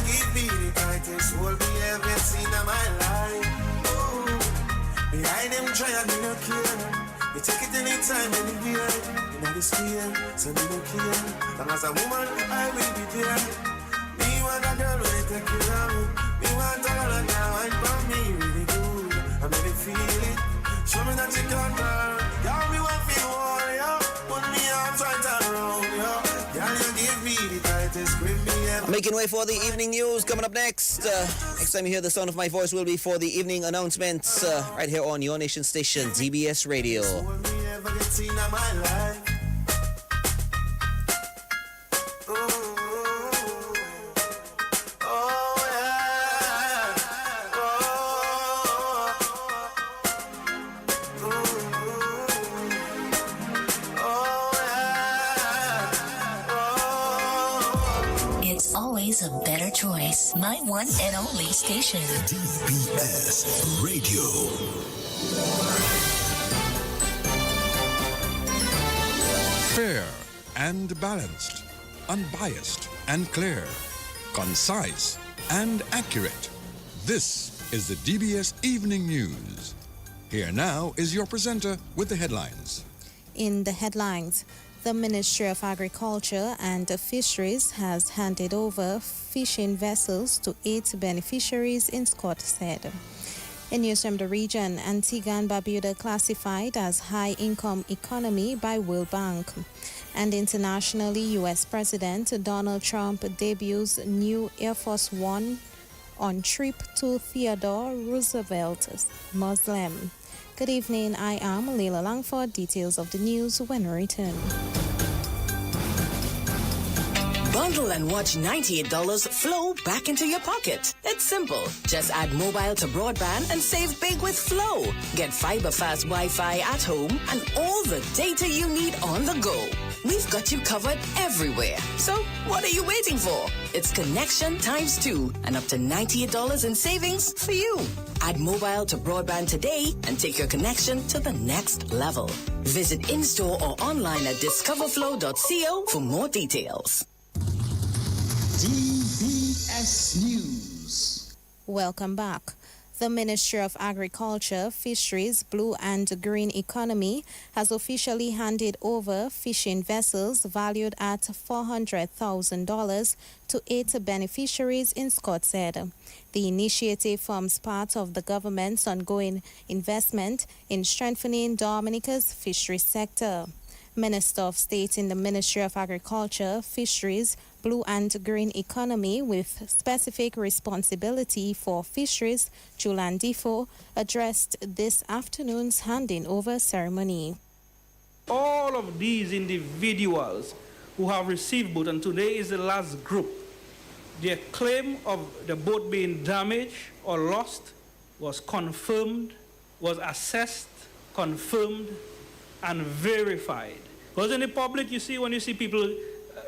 give me the tightest hold me ever seen in my life. Ooh. Behind them try and me no care. You take it anytime, anywhere. You know the square, so me no care. Long as a woman, I will be there. Me want a girl when they take care of me. Me want a girl and now I'm for me really good. I made it feel it. Show me that you can, girl. Girl, me want feel all, yo. Put me arms right around, yo. Girl, you give me the tightest grip me ever. Making way for the evening news coming up next. Next time you hear the sound of my voice will be for the evening announcements right here on your nation station, DBS Radio. Always a better choice. My one and only station. DBS Radio. Fair and balanced, unbiased and clear, concise and accurate. This is the DBS Evening News. Here now is your presenter with the headlines. In the headlines, the Ministry of Agriculture and Fisheries has handed over fishing vessels to 8 beneficiaries in Scott said. In news from the region, Antigua and Barbuda classified as high-income economy by World Bank. And internationally, U.S. President Donald Trump debuts new Air Force One on trip to Theodore Roosevelt's Mausoleum. Good evening, I am Leila Langford. Details of the news when we return. Bundle and watch $98 flow back into your pocket. It's simple. Just add mobile to broadband and save big with Flow. Get fiber fast Wi-Fi at home and all the data you need on the go. We've got you covered everywhere. So what are you waiting for? It's connection times 2 and up to $98 in savings for you. Add mobile to broadband today and take your connection to the next level. Visit in-store or online at discoverflow.co for more details. DBS News. Welcome back. The Ministry of Agriculture, Fisheries, Blue and Green Economy has officially handed over fishing vessels valued at $400,000 to 8 beneficiaries in Scott said. The initiative forms part of the government's ongoing investment in strengthening Dominica's fisheries sector. Minister of State in the Ministry of Agriculture, Fisheries, Blue and Green Economy with specific responsibility for fisheries, Julan Difo, addressed this afternoon's handing over ceremony. All of these individuals who have received boat, and today is the last group, their claim of the boat being damaged or lost was confirmed, was assessed, confirmed, and verified. Because in the public, you see, when you see people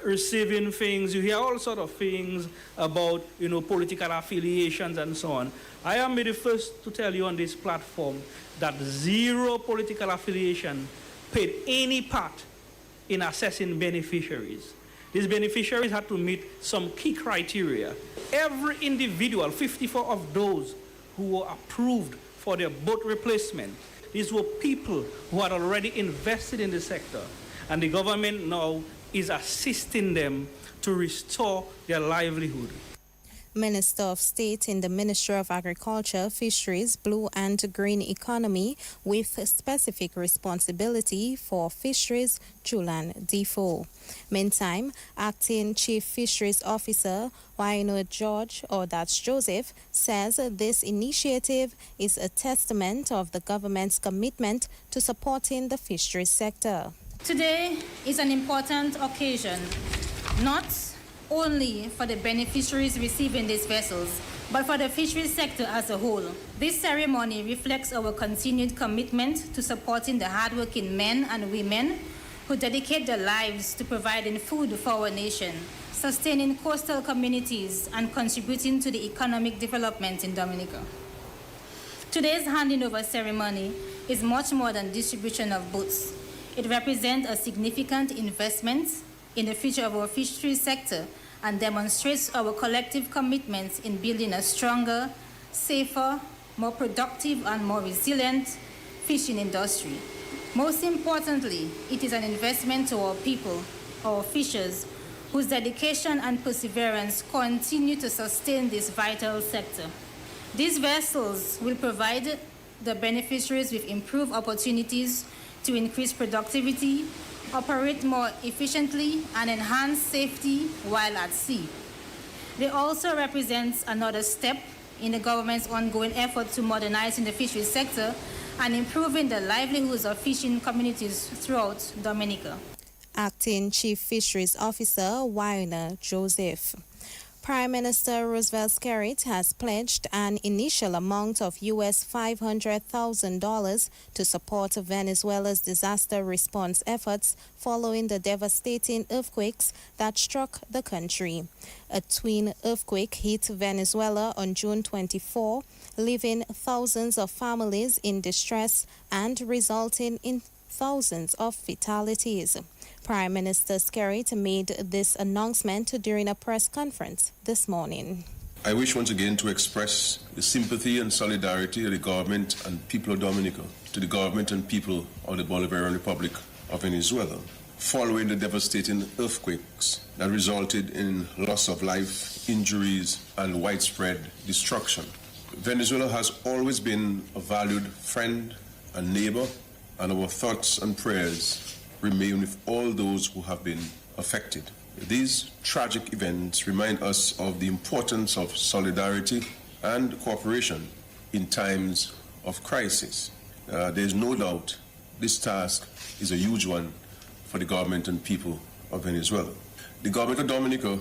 receiving things, you hear all sort of things about, political affiliations and so on. I am the first to tell you on this platform that zero political affiliation played any part in assessing beneficiaries. These beneficiaries had to meet some key criteria. Every individual, 54 of those who were approved for their boat replacement, these were people who had already invested in the sector, and the government now is assisting them to restore their livelihood. Minister of State in the Ministry of Agriculture, Fisheries, Blue and Green Economy with specific responsibility for fisheries, Julan Difo. Meantime, Acting Chief Fisheries Officer Waino Joseph, says this initiative is a testament of the government's commitment to supporting the fisheries sector. Today is an important occasion, not only for the beneficiaries receiving these vessels, but for the fisheries sector as a whole. This ceremony reflects our continued commitment to supporting the hardworking men and women who dedicate their lives to providing food for our nation, sustaining coastal communities, and contributing to the economic development in Dominica. Today's handing over ceremony is much more than distribution of boats. It represents a significant investment in the future of our fisheries sector and demonstrates our collective commitment in building a stronger, safer, more productive, and more resilient fishing industry. Most importantly, it is an investment to our people, our fishers, whose dedication and perseverance continue to sustain this vital sector. These vessels will provide the beneficiaries with improved opportunities to increase productivity, operate more efficiently, and enhance safety while at sea. They also represent another step in the government's ongoing effort to modernize in the fisheries sector and improving the livelihoods of fishing communities throughout Dominica. Acting Chief Fisheries Officer Wyner Joseph. Prime Minister Roosevelt Skerrit has pledged an initial amount of US $500,000 to support Venezuela's disaster response efforts following the devastating earthquakes that struck the country. A twin earthquake hit Venezuela on June 24, leaving thousands of families in distress and resulting in thousands of fatalities. Prime Minister Skerrit made this announcement during a press conference this morning. I wish once again to express the sympathy and solidarity of the government and people of Dominica to the government and people of the Bolivarian Republic of Venezuela following the devastating earthquakes that resulted in loss of life, injuries, and widespread destruction. Venezuela has always been a valued friend and neighbor, and our thoughts and prayers remain with all those who have been affected. These tragic events remind us of the importance of solidarity and cooperation in times of crisis. There is no doubt this task is a huge one for the government and people of Venezuela. The government of Dominica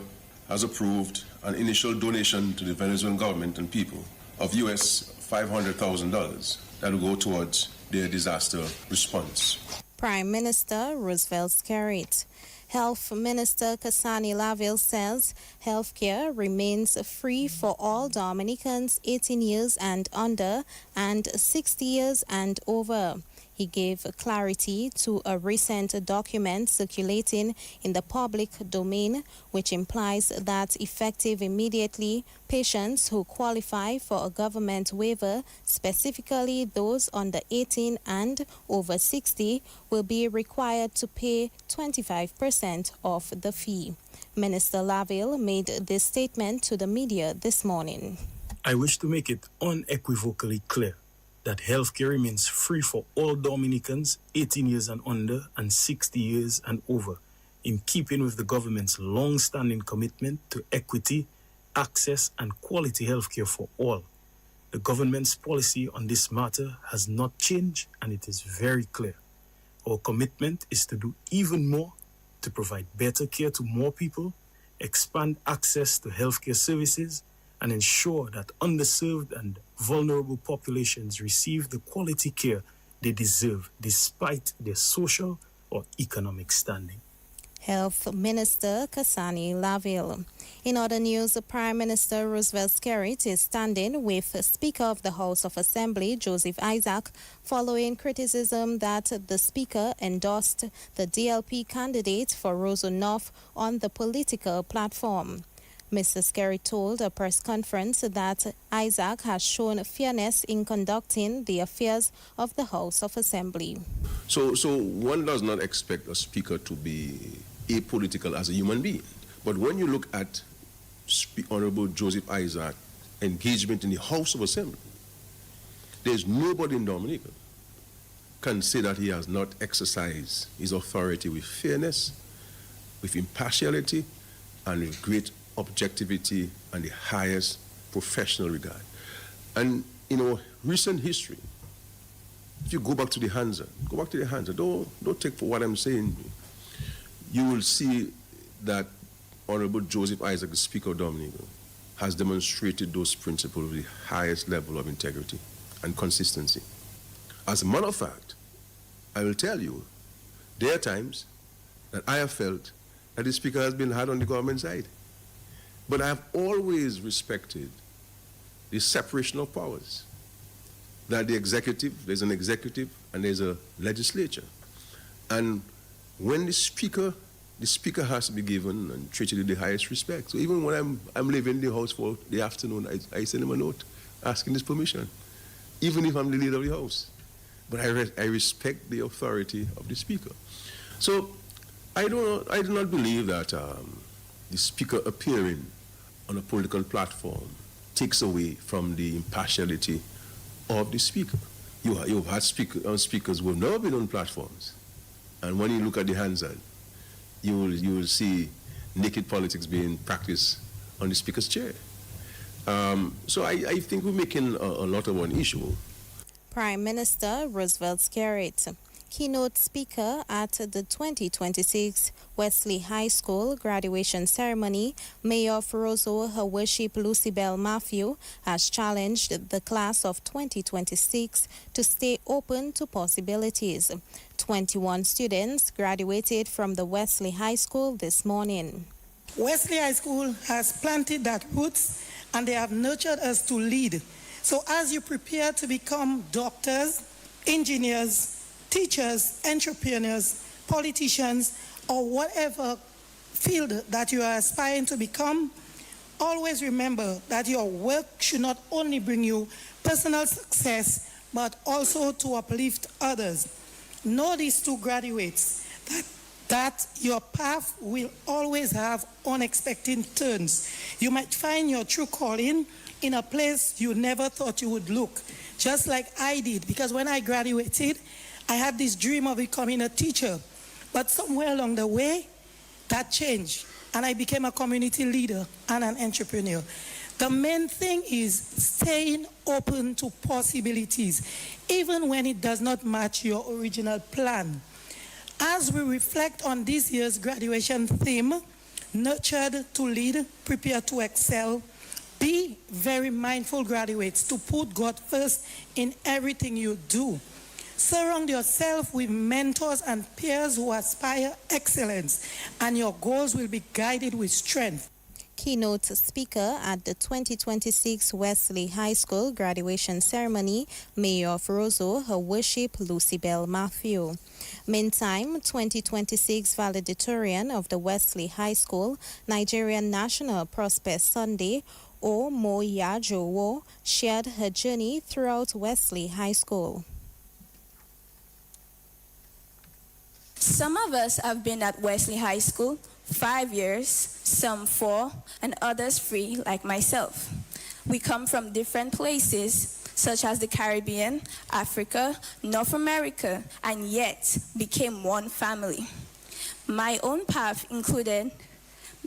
has approved an initial donation to the Venezuelan government and people of US $500,000 that will go towards their disaster response. Prime Minister Roosevelt Skerrit. Health Minister Kasani Laville says healthcare remains free for all Dominicans 18 years and under and 60 years and over. He gave clarity to a recent document circulating in the public domain, which implies that effective immediately, patients who qualify for a government waiver, specifically those under 18 and over 60, will be required to pay 25% of the fee. Minister Laville made this statement to the media this morning. I wish to make it unequivocally clear that healthcare remains free for all Dominicans 18 years and under and 60 years and over, in keeping with the government's long-standing commitment to equity, access, and quality healthcare for all. The government's policy on this matter has not changed, and it is very clear. Our commitment is to do even more to provide better care to more people, expand access to healthcare services, and ensure that underserved and vulnerable populations receive the quality care they deserve despite their social or economic standing. Health Minister Kasani Laville. In other news, Prime Minister Roosevelt Skerrit is standing with Speaker of the House of Assembly, Joseph Isaac, following criticism that the Speaker endorsed the DLP candidate for Roseau North on the political platform. Mr. Skerrit told a press conference that Isaac has shown fairness in conducting the affairs of the House of Assembly. So one does not expect a speaker to be apolitical as a human being. But when you look at Honorable Joseph Isaac engagement in the House of Assembly, there's nobody in Dominica can say that he has not exercised his authority with fairness, with impartiality, and with great objectivity and the highest professional regard. And in our recent history, if you go back to the Hansa, don't take for what I'm saying, you will see that Honorable Joseph Isaac, the Speaker of Dominica, has demonstrated those principles with the highest level of integrity and consistency. As a matter of fact, I will tell you, there are times that I have felt that the Speaker has been hard on the government side. But I have always respected the separation of powers, that the executive, there's an executive and there's a legislature. And when the Speaker the speaker has to be given and treated with the highest respect. So even when I'm leaving the house for the afternoon, I send him a note asking his permission, even if I'm the leader of the house. But I respect the authority of the speaker. So I do not believe that the speaker appearing on a political platform takes away from the impartiality of the speaker. You've had speakers who have never been on platforms. And when you look at the Hansard, you will see naked politics being practiced on the speaker's chair. So I think we're making a lot of an issue. Prime Minister Roosevelt Skerrit, keynote speaker at the 2026 Wesley High School graduation ceremony, Mayor of Roseau, Her Worship Lucibel Matthew, has challenged the class of 2026 to stay open to possibilities. 21 students graduated from the Wesley High School this morning. Wesley High School has planted that roots and they have nurtured us to lead. So as you prepare to become doctors, engineers, teachers, entrepreneurs, politicians, or whatever field that you are aspiring to become, always remember that your work should not only bring you personal success, but also to uplift others. Know these two graduates, that your path will always have unexpected turns. You might find your true calling in a place you never thought you would look, just like I did, because when I graduated, I had this dream of becoming a teacher, but somewhere along the way, that changed, and I became a community leader and an entrepreneur. The main thing is staying open to possibilities, even when it does not match your original plan. As we reflect on this year's graduation theme, nurtured to lead, prepare to excel, be very mindful, graduates, to put God first in everything you do. Surround yourself with mentors and peers who aspire excellence, and your goals will be guided with strength. Keynote speaker at the 2026 Wesley High School graduation ceremony, Mayor of Roseau, Her Worship Lucibel Matthew. Meantime, 2026 valedictorian of the Wesley High School, Nigerian National Prospect Sunday, Omoya Jowo, shared her journey throughout Wesley High School. Some of us have been at Wesley High School 5 years, some 4, and others 3, like myself. We come from different places, such as the Caribbean, Africa, North America, and yet became one family. My own path included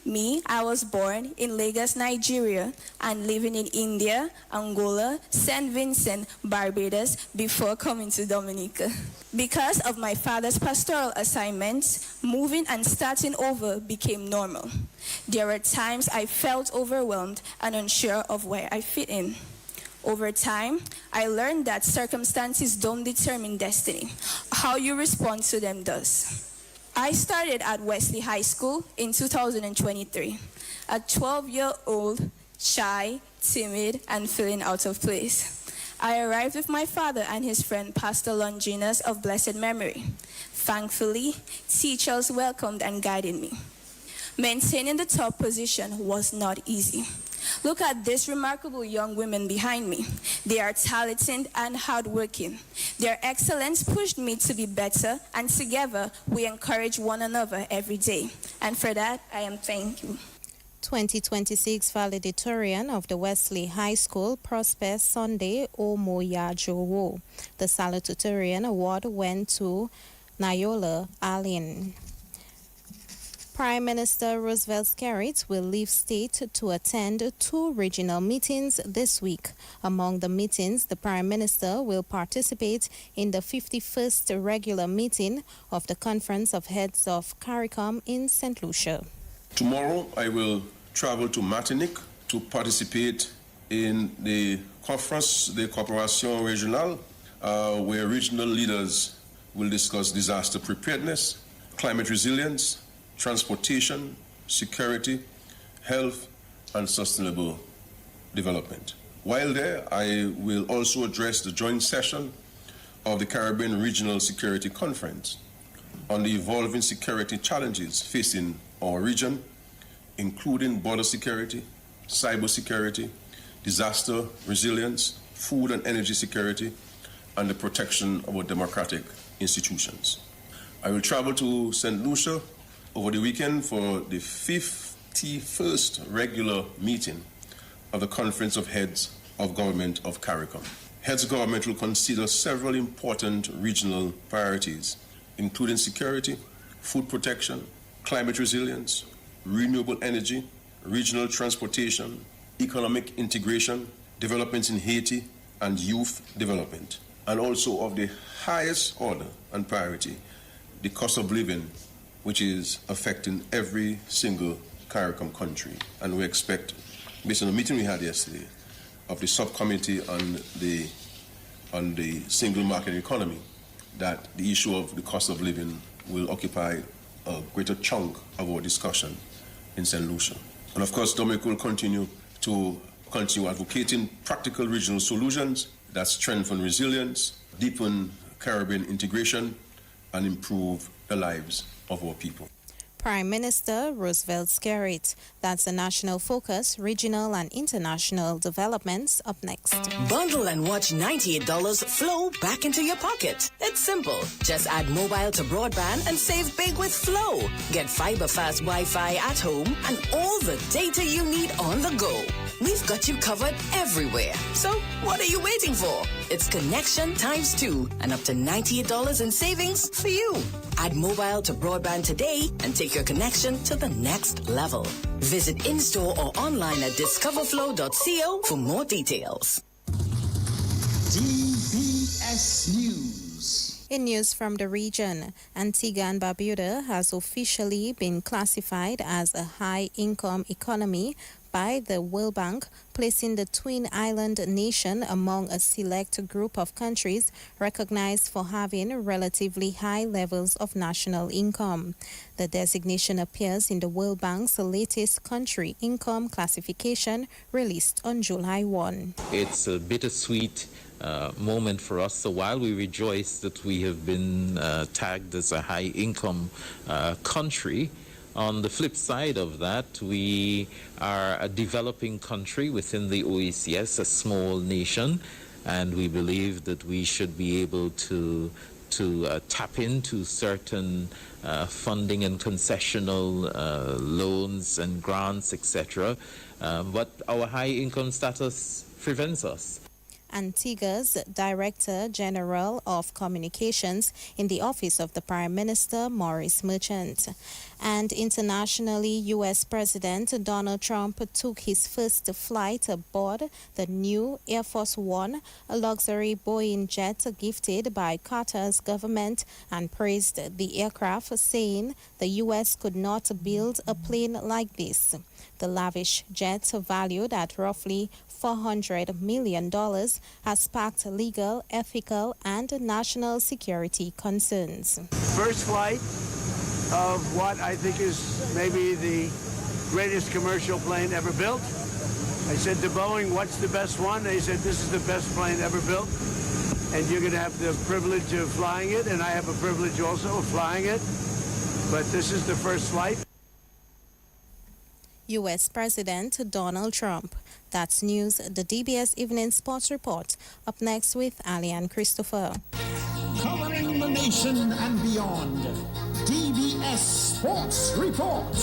me. I was born in Lagos, Nigeria, and living in India, Angola, St. Vincent, Barbados, before coming to Dominica. Because of my father's pastoral assignments, moving and starting over became normal. There were times I felt overwhelmed and unsure of where I fit in. Over time, I learned that circumstances don't determine destiny. How you respond to them does. I started at Wesley High School in 2023, a 12-year-old, shy, timid, and feeling out of place. I arrived with my father and his friend, Pastor Longinus of blessed memory. Thankfully, teachers welcomed and guided me. Maintaining the top position was not easy. Look at these remarkable young women behind me. They are talented and hardworking. Their excellence pushed me to be better, and together we encourage one another every day. And for that, I am thankful. 2026 valedictorian of the Wesley High School, Prosper Sunday Omoya Jowo. The salutatorian award went to Nayola Allen. Prime Minister Roosevelt Skerrit will leave state to attend 2 regional meetings this week. Among the meetings, the Prime Minister will participate in the 51st regular meeting of the Conference of Heads of CARICOM in St. Lucia. Tomorrow, I will travel to Martinique to participate in the conference, the Coopération Régionale, where regional leaders will discuss disaster preparedness, climate resilience, transportation, security, health, and sustainable development. While there, I will also address the joint session of the Caribbean Regional Security Conference. on the evolving security challenges facing our region, including border security, cybersecurity, disaster resilience, food and energy security, and the protection of our democratic institutions. I will travel to St. Lucia over the weekend for the 51st regular meeting of the Conference of Heads of Government of CARICOM. Heads of Government will consider several important regional priorities, including security, food protection, climate resilience, renewable energy, regional transportation, economic integration, developments in Haiti, and youth development, and also of the highest order and priority, the cost of living, which is affecting every single CARICOM country. And we expect, based on the meeting we had yesterday, of the subcommittee on the single market economy, that the issue of the cost of living will occupy a greater chunk of our discussion in St. Lucia. And of course, Dominic will continue advocating practical regional solutions that strengthen resilience, deepen Caribbean integration, and improve the lives of our people. Prime Minister Roosevelt Skerrit. That's the national focus, regional and international developments up next. Bundle and watch $98 flow back into your pocket. It's simple. Just add mobile to broadband and save big with Flow. Get fiber fast Wi-Fi at home and all the data you need on the go. We've got you covered everywhere. So what are you waiting for? It's connection times 2 and up to $98 in savings for you. Add mobile to broadband today and take your connection to the next level. Visit in-store or online at discoverflow.co for more details. DBS News. In news from the region, Antigua and Barbuda has officially been classified as a high-income economy by the World Bank, placing the twin island nation among a select group of countries recognized for having relatively high levels of national income. The designation appears in the World Bank's latest country income classification released on July 1. It's a bittersweet moment for us. So while we rejoice that we have been tagged as a high-income country, on the flip side of that, we are a developing country within the OECS, a small nation, and we believe that we should be able to tap into certain funding and concessional loans and grants, etc. But our high income status prevents us. Antigua's Director General of Communications in the Office of the Prime Minister, Maurice Merchant. And internationally, U.S. President Donald Trump took his first flight aboard the new Air Force One, a luxury Boeing jet gifted by Qatar's government, and praised the aircraft, saying the U.S. could not build a plane like this. The lavish jet, valued at roughly $400 million, has sparked legal, ethical, and national security concerns. First flight of what I think is maybe the greatest commercial plane ever built. I said to Boeing, what's the best one? They said, this is the best plane ever built. And you're going to have the privilege of flying it, and I have a privilege also of flying it. But this is the first flight. U.S. President Donald Trump. That's news, the DBS Evening Sports Report. Up next with Ali and Christopher. Covering the nation and beyond, DBS Sports Report.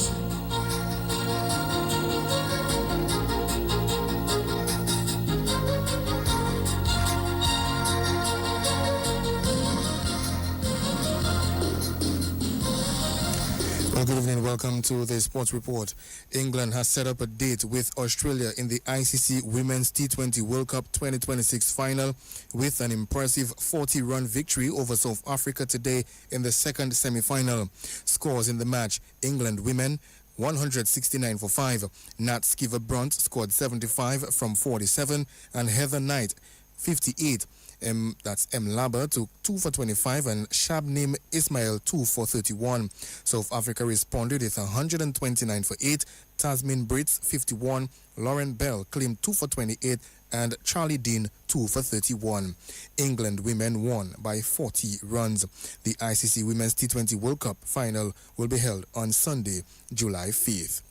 Well, good evening. Welcome to the Sports Report. England has set up a date with Australia in the ICC Women's T20 World Cup 2026 final with an impressive 40-run victory over South Africa today in the second semi-final. Scores in the match: England women 169 for 5. Nat Skiver-Brunt scored 75 from 47 and Heather Knight 58. That's M. Laba took 2 for 25 and Shabnim Ismail 2 for 31. South Africa responded with 129 for 8. Tasmin Brits 51. Lauren Bell claimed 2 for 28 and Charlie Dean 2 for 31. England women won by 40 runs. The ICC Women's T20 World Cup final will be held on Sunday, July 5th.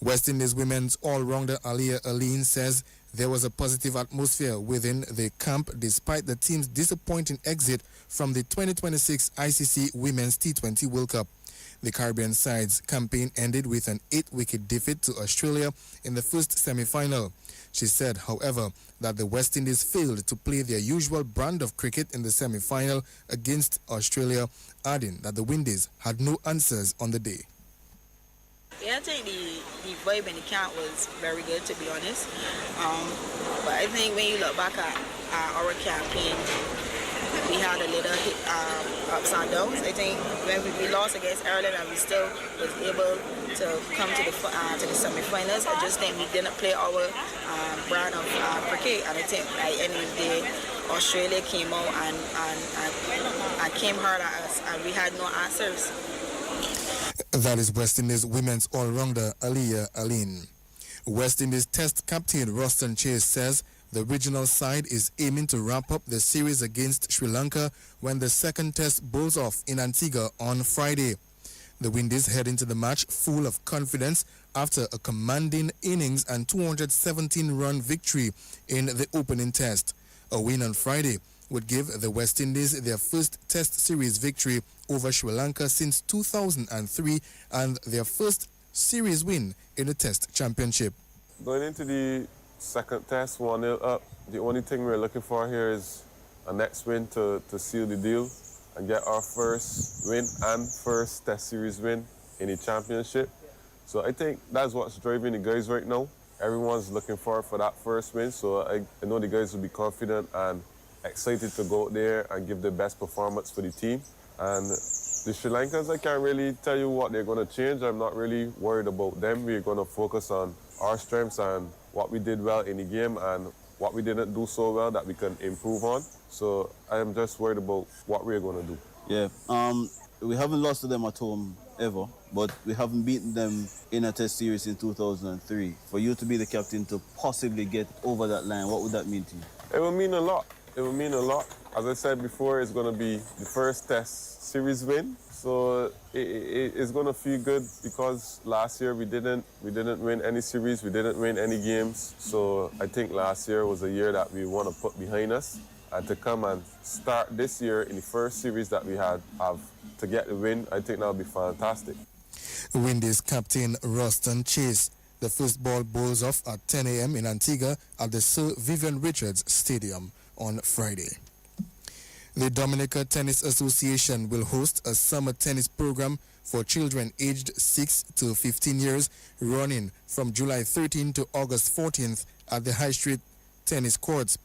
West Indies women's all-rounder Aliyah Aline says there was a positive atmosphere within the camp despite the team's disappointing exit from the 2026 ICC Women's T20 World Cup. The Caribbean side's campaign ended with an 8-wicket defeat to Australia in the first semi-final. She said, however, that the West Indies failed to play their usual brand of cricket in the semi-final against Australia, adding that the Windies had no answers on the day. Yeah, I think the vibe in the camp was very good, to be honest. But I think when you look back at our campaign, we had a little ups and downs. I think when we lost against Ireland and we still was able to come to the semi-finals, I just think we didn't play our brand of cricket. And I think at the end of the day, Australia came out and came hard at us, and we had no answers. That is West Indies women's all-rounder Aliyah Aline. West Indies Test captain Roston Chase says the regional side is aiming to wrap up the series against Sri Lanka when the second test bowls off in Antigua on Friday. The Windies head into the match full of confidence after a commanding innings and 217-run victory in the opening test. A win on Friday would give the West Indies their first Test series victory over Sri Lanka since 2003 and their first series win in the Test Championship. Going into the second test, 1-0 up, the only thing we're looking for here is a next win to seal the deal and get our first win and first Test series win in the championship. So I think that's what's driving the guys right now. Everyone's looking forward for that first win, so I know the guys will be confident and excited to go out there and give the best performance for the team. And the Sri Lankans, I can't really tell you what they're going to change. I'm not really worried about them. We're going to focus on our strengths and what we did well in the game and what we didn't do so well that we can improve on. So I am just worried about what we're going to do. Yeah, we haven't lost to them at home ever, but we haven't beaten them in a Test series in 2003. For you to be the captain to possibly get over that line, what would that mean to you? It would mean a lot. It will mean a lot. As I said before, it's going to be the first Test series win. So it's going to feel good because last year we didn't win any series, we didn't win any games. So I think last year was a year that we want to put behind us. And to come and start this year in the first series that we have to get the win, I think that would be fantastic. Windies captain Roston Chase. The first ball bowls off at 10 a.m. in Antigua at the Sir Vivian Richards Stadium on Friday. The Dominica Tennis Association will host a summer tennis program for children aged 6 to 15 years running from July 13 to August 14th at the High Street Tennis Courts.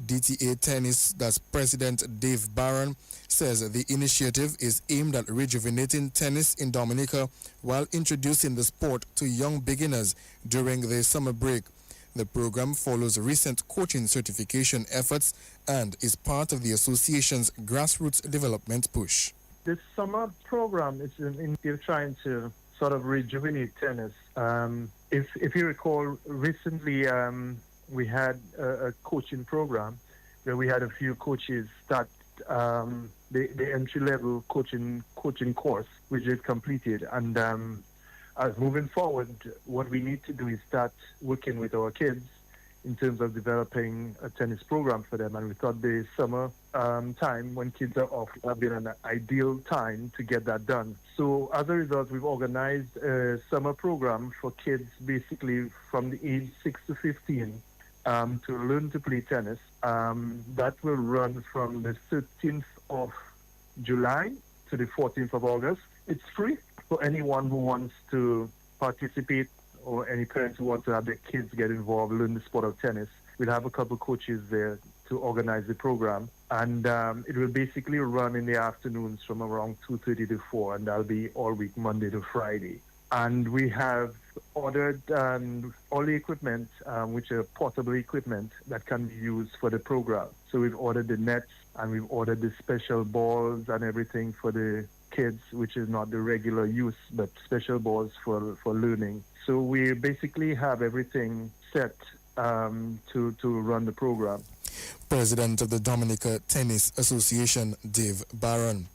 DTA Tennis, that's President Dave Barron, says the initiative is aimed at rejuvenating tennis in Dominica while introducing the sport to young beginners during the summer break. The program follows recent coaching certification efforts and is part of the association's grassroots development push. This summer program is in trying to sort of rejuvenate tennis. If you recall, recently we had a coaching program where we had a few coaches start the entry-level coaching course, which is completed. And as moving forward, what we need to do is start working with our kids in terms of developing a tennis program for them. And we thought the summer time when kids are off have been an ideal time to get that done. So as a result, we've organized a summer program for kids basically from the age 6 to 15 to learn to play tennis. That will run from the 13th of July to the 14th of August. It's free for anyone who wants to participate or any parents who want to have their kids get involved, learn the sport of tennis. We'll have a couple coaches there to organize the program. And it will basically run in the afternoons from around 2:30 to 4, and that'll be all week, Monday to Friday. And we have ordered all the equipment, which are portable equipment that can be used for the program. So we've ordered the nets and we've ordered the special balls and everything for the kids, which is not the regular use, but special balls for learning. So we basically have everything set to run the program. President of the Dominica Tennis Association, Dave Barron.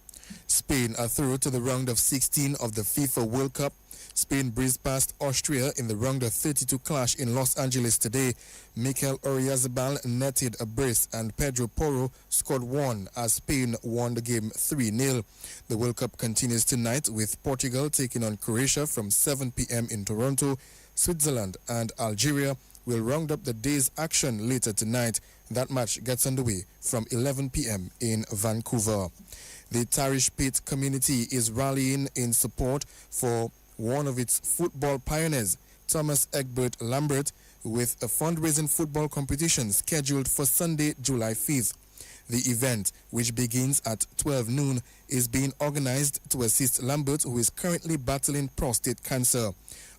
Spain are through to the round of 16 of the FIFA World Cup. Spain breezed past Austria in the round of 32 clash in Los Angeles today. Mikel Oyarzabal netted a brace and Pedro Porro scored one as Spain won the game 3-0. The World Cup continues tonight with Portugal taking on Croatia from 7 p.m. in Toronto. Switzerland and Algeria will round up the day's action later tonight. That match gets underway from 11 p.m. in Vancouver. The Tarish Pit community is rallying in support for one of its football pioneers, Thomas Egbert Lambert, with a fundraising football competition scheduled for Sunday, July 5th. The event, which begins at 12 noon, is being organized to assist Lambert, who is currently battling prostate cancer.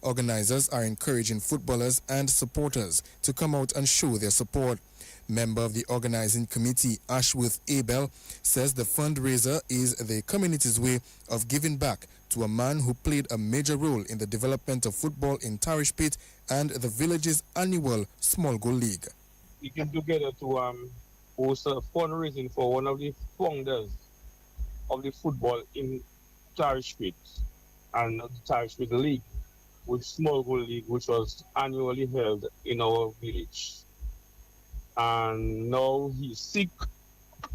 Organizers are encouraging footballers and supporters to come out and show their support. Member of the organizing committee, Ashworth Abel, says the fundraiser is the community's way of giving back to a man who played a major role in the development of football in Tarish Pit and the village's annual Small Goal League. We came together to host a fundraising for one of the founders of the football in Tarish Pit and the Tarish Pit League, with Small Goal League, which was annually held in our village. And now he's sick.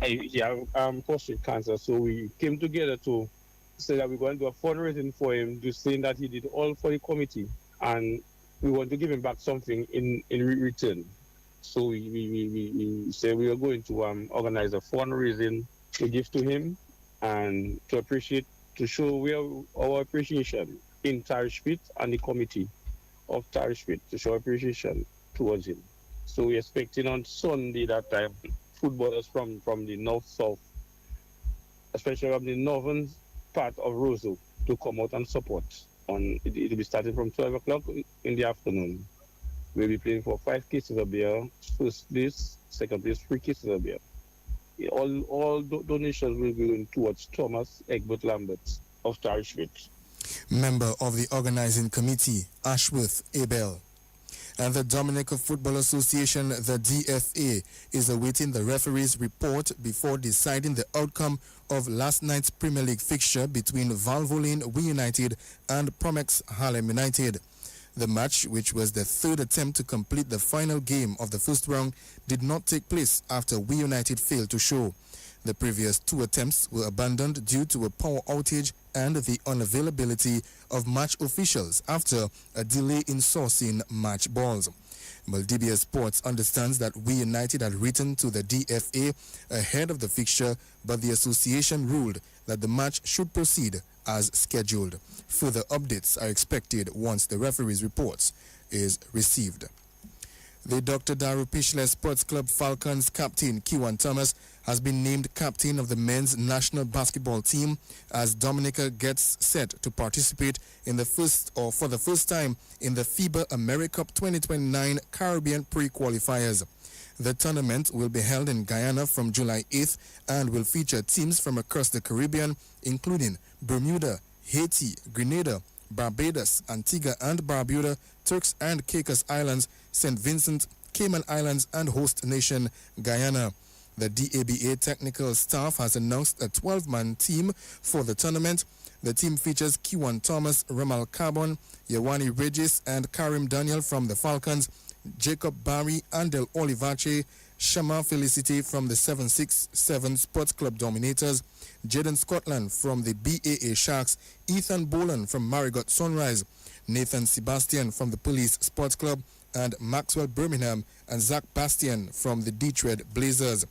He has prostate cancer, so we came together to say that we're going to do a fundraising for him, just saying that he did all for the committee, and we want to give him back something in return. So we say we are going to organize a fundraising to give to him and to show our appreciation in Tarish Pit and the committee of Tarish Pit, to show appreciation towards him. So we're expecting on Sunday that time footballers from the north-south, especially from the northern part of Roseau, to come out and support. It will be starting from 12 o'clock in the afternoon. We'll be playing for 5 cases of beer, first place, second place, 3 cases of beer. All donations will be going towards Thomas Egbert Lambert of Tarish Pit. Member of the organizing committee, Ashworth Abel. And the Dominica Football Association, the DFA, is awaiting the referee's report before deciding the outcome of last night's Premier League fixture between Valvoline We United and Promex Harlem United. The match, which was the third attempt to complete the final game of the first round, did not take place after We United failed to show. The previous 2 attempts were abandoned due to a power outage and the unavailability of match officials after a delay in sourcing match balls. Well, DBS Sports understands that We United had written to the DFA ahead of the fixture, but the association ruled that the match should proceed as scheduled. Further updates are expected once the referee's report is received. The Dr. Daru Pishle Sports Club Falcons captain Kiwan Thomas has been named captain of the men's national basketball team as Dominica gets set to participate for the first time in the FIBA AmeriCup 2029 Caribbean pre-qualifiers. The tournament will be held in Guyana from July 8th and will feature teams from across the Caribbean, including Bermuda, Haiti, Grenada, Barbados, Antigua and Barbuda, Turks and Caicos Islands, St. Vincent, Cayman Islands, and host nation Guyana. The DABA technical staff has announced a 12-man team for the tournament. The team features Kiwan Thomas, Ramal Carbon, Yawani Regis, and Karim Daniel from the Falcons, Jacob Barry, Andel Olivache, Shama Felicity from the 767 Sports Club Dominators, Jaden Scotland from the BAA Sharks, Ethan Boland from Marigot Sunrise, Nathan Sebastian from the Police Sports Club, and Maxwell Birmingham and Zach Bastian from the Detroit Blazers.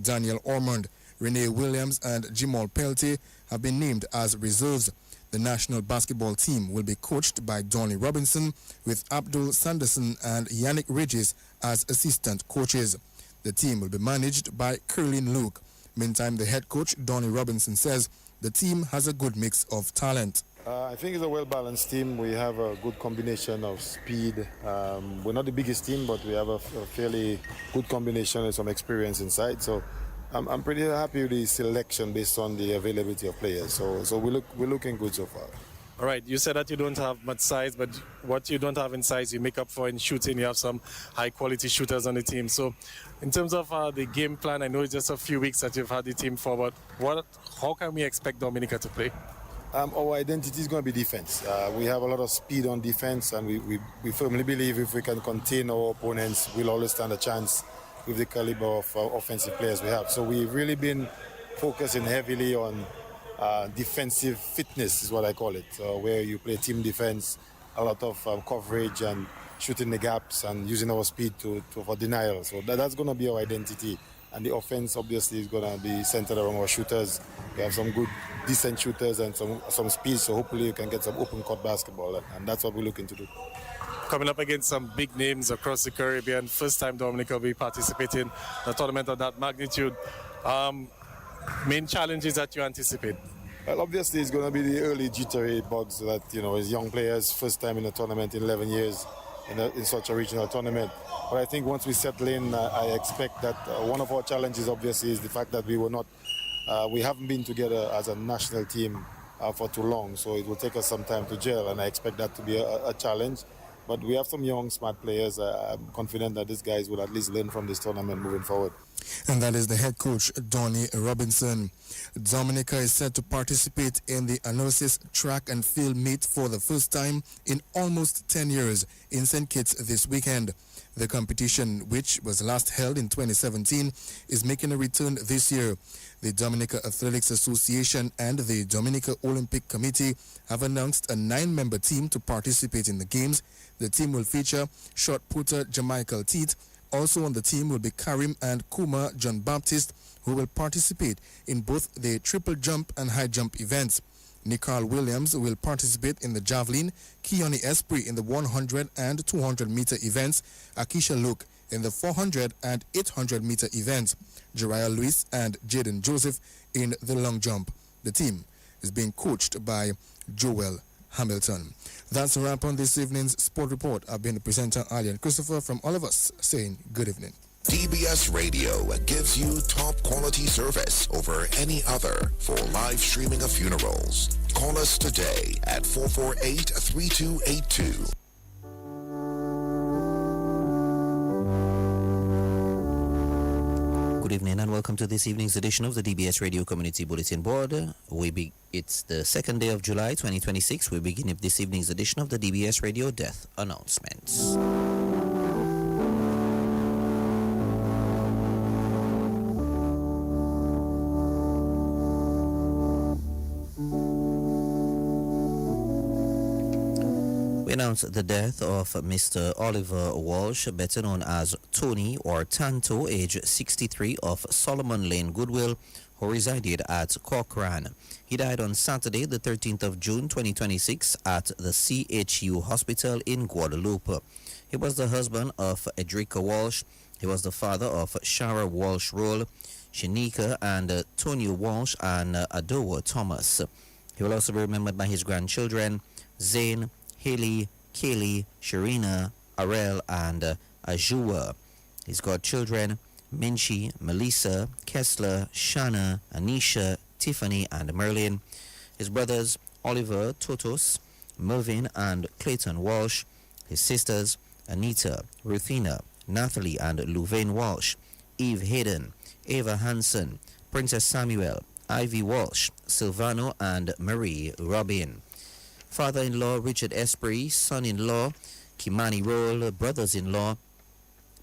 Daniel Ormond, Renee Williams, and Jamal Peltier have been named as reserves. The national basketball team will be coached by Donnie Robinson, with Abdul Sanderson and Yannick Regis as assistant coaches. The team will be managed by Curlin Luke. Meantime, the head coach, Donnie Robinson, says the team has a good mix of talent. I think it's a well-balanced team. We have a good combination of speed. We're not the biggest team, but we have a fairly good combination and some experience inside. So I'm pretty happy with the selection based on the availability of players. So we're looking good so far. All right, you said that you don't have much size, but what you don't have in size, you make up for in shooting. You have some high-quality shooters on the team. So in terms of the game plan, I know it's just a few weeks that you've had the team for, but how can we expect Dominica to play? Our identity is going to be defense. We have a lot of speed on defense, and we firmly believe if we can contain our opponents, we'll always stand a chance with the caliber of offensive players we have. So we've really been focusing heavily on defensive fitness is what I call it, where you play team defense, a lot of coverage and shooting the gaps and using our speed for denial. So that's going to be our identity. And the offense obviously is going to be centered around our shooters. We have some good, decent shooters and some speed, so hopefully you can get some open court basketball, and that's what we're looking to do. Coming up against some big names across the Caribbean, first time Dominica will be participating in a tournament of that magnitude. Main challenges that you anticipate? Well, obviously it's going to be the early jittery bugs that, as young players, first time in a tournament in 11 years in such a regional tournament. But I think once we settle in, I expect that one of our challenges obviously is the fact that we haven't been together as a national team for too long, so it will take us some time to gel, and I expect that to be a challenge. But we have some young, smart players. I'm confident that these guys will at least learn from this tournament moving forward. And that is the head coach, Donnie Robinson. Dominica is set to participate in the Analysis Track and Field Meet for the first time in almost 10 years in St. Kitts this weekend. The competition, which was last held in 2017, is making a return this year. The Dominica Athletics Association and the Dominica Olympic Committee have announced a 9-member team to participate in the games. The team will feature shot putter Jamichael Teet. Also on the team will be Karim and Kuma John Baptist, who will participate in both the triple jump and high jump events. Nicole Williams will participate in the javelin, Keone Esprit in the 100 and 200 meter events, Akisha Luke in the 400 and 800 meter events, Jeriah Lewis and Jaden Joseph in the long jump. The team is being coached by Joel Hamilton. That's a wrap on this evening's Sport Report. I've been the presenter, Alian Christopher, from all of us saying good evening. DBS Radio gives you top quality service over any other for live streaming of funerals. Call us today at 448-3282. Good evening and welcome to this evening's edition of the DBS Radio Community Bulletin Board. It's the 2nd day of July 2026. We begin with this evening's edition of the DBS Radio Death Announcements. We announce the death of Mr. Oliver Walsh, better known as Tony or Tanto, age 63, of Solomon Lane, Goodwill, who resided at Cochrane. He died on Saturday, the 13th of June 2026 at the CHU Hospital in Guadalupe. He was the husband of Edrica Walsh. He was the father of Shara Walsh Roll, Shanika and Tony Walsh and Adowa Thomas. He will also be remembered by his grandchildren, Zane, Haley, Kaylee, Sharina, Arel, and Ajua. His godchildren, Minchi, Melissa, Kessler, Shana, Anisha, Tiffany, and Merlin. His brothers, Oliver, Totos, Mervyn, and Clayton Walsh. His sisters, Anita, Ruthina, Nathalie, and Louvain Walsh. Eve Hayden, Ava Hansen, Princess Samuel, Ivy Walsh, Silvano, and Marie Robin. Father-in-law, Richard Esprit. Son-in-law, Kimani Roll. Brothers-in-law,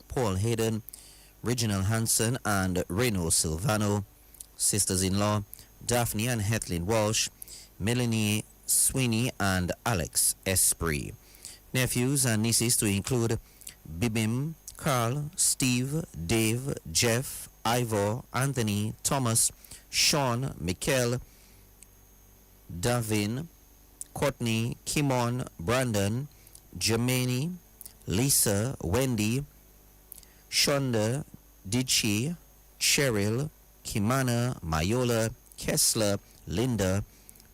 Paul Hayden, Reginald Hansen, and Reno Silvano. Sisters-in-law, Daphne and Hetlin Walsh, Melanie Sweeney, and Alex Esprit. Nephews and nieces to include Bibim, Carl, Steve, Dave, Jeff, Ivor, Anthony, Thomas, Sean, Mikel, Davin, Courtney, Kimon, Brandon, Jermaine, Lisa, Wendy, Shonda, Dichi, Cheryl, Kimana, Mayola, Kessler, Linda,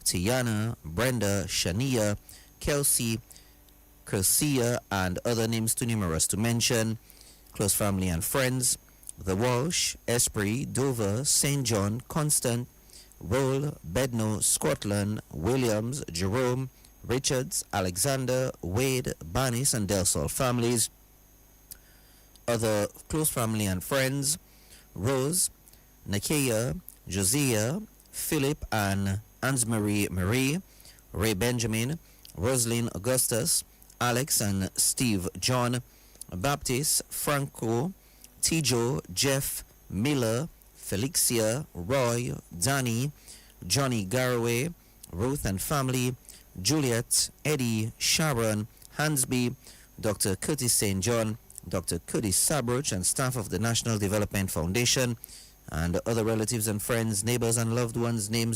Tiana, Brenda, Shania, Kelsey, Kersia, and other names too numerous to mention. Close family and friends: The Walsh, Esprit, Dover, St. John, Constant, Roll, Bedno, Scotland, Williams, Jerome, Richards, Alexander, Wade, Barnis, and Del Sol families. Other close family and friends: Rose, Nakia, Josiah, Philip and Ansmarie Marie, Ray Benjamin, Roslyn Augustus, Alex and Steve John, Baptist, Franco, Tijo, Jeff, Miller, Felixia, Roy, Danny, Johnny Garraway, Ruth and family, Juliet, Eddie, Sharon, Hansby, Dr. Curtis St. John, Dr. Curtis Sabruch, and staff of the National Development Foundation, and other relatives and friends, neighbors, and loved ones' names